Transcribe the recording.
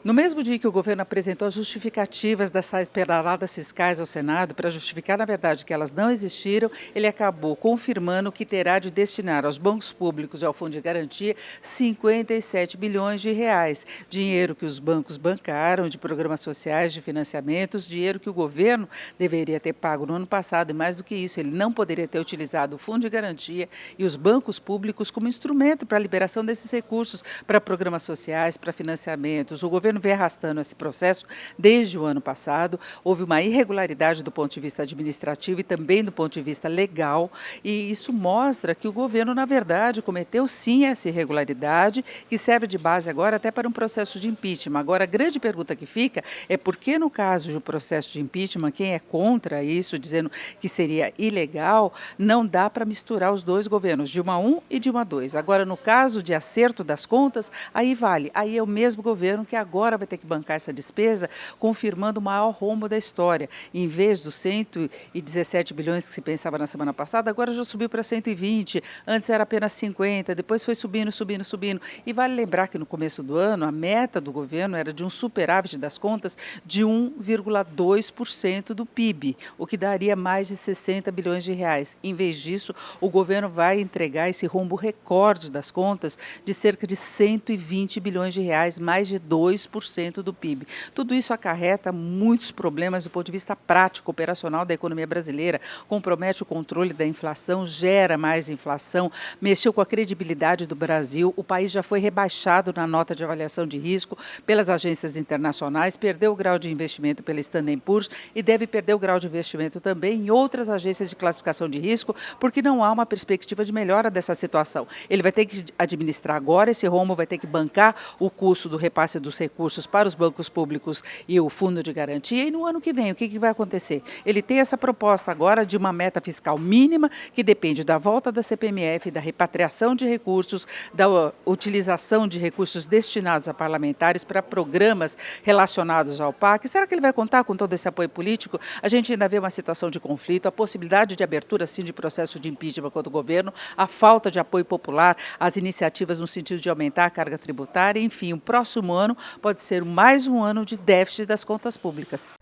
No mesmo dia que o governo apresentou as justificativas das pedaladas fiscais ao Senado, para justificar, na verdade, que elas não existiram, ele acabou confirmando que terá de destinar aos bancos públicos e ao Fundo de Garantia 57 bilhões de reais. Dinheiro que os bancos bancaram de programas sociais, de financiamentos, dinheiro que o governo deveria ter pago no ano passado, e mais do que isso, ele não poderia ter utilizado o Fundo de Garantia e os bancos públicos como instrumento para a liberação desses recursos para programas sociais, para financiamentos. O governo vem arrastando esse processo desde o ano passado. Houve uma irregularidade do ponto de vista administrativo e também do ponto de vista legal, e isso mostra que o governo, na verdade, cometeu sim essa irregularidade, que serve de base agora até para um processo de impeachment. Agora, a grande pergunta que fica é por que, no caso de um processo de impeachment, quem é contra isso, dizendo que seria ilegal, não dá para misturar os dois governos, Dilma I e Dilma II. Agora, no caso de acerto das contas, aí vale. Aí é o mesmo governo que agora vai ter que bancar essa despesa, confirmando o maior rombo da história. Em vez dos 117 bilhões que se pensava na semana passada, agora já subiu para 120, antes era apenas 50, depois foi subindo. E vale lembrar que no começo do ano, a meta do governo era de um superávit das contas de 1,2% do PIB, o que daria mais de 60 bilhões de reais. Em vez disso, o governo vai entregar esse rombo recorde das contas de cerca de 120 bilhões de reais, mais de 2% do PIB. Tudo isso acarreta muitos problemas do ponto de vista prático, operacional da economia brasileira, compromete o controle da inflação, gera mais inflação, mexeu com a credibilidade do Brasil. O país já foi rebaixado na nota de avaliação de risco pelas agências internacionais, perdeu o grau de investimento pela Standard & Poor's e deve perder o grau de investimento também em outras agências de classificação de risco, porque não há uma perspectiva de melhora dessa situação. Ele vai ter que administrar agora esse rombo, vai ter que bancar o custo do repasse dos recursos para os bancos públicos e o Fundo de Garantia. E no ano que vem, o que vai acontecer? Ele tem essa proposta agora de uma meta fiscal mínima, que depende da volta da CPMF, da repatriação de recursos, da utilização de recursos destinados a parlamentares para programas relacionados ao PAC. Será que ele vai contar com todo esse apoio político? A gente ainda vê uma situação de conflito, a possibilidade de abertura, sim, de processo de impeachment contra o governo, a falta de apoio popular, as iniciativas no sentido de aumentar a carga tributária. Enfim, o próximo ano pode ser mais um ano de déficit das contas públicas.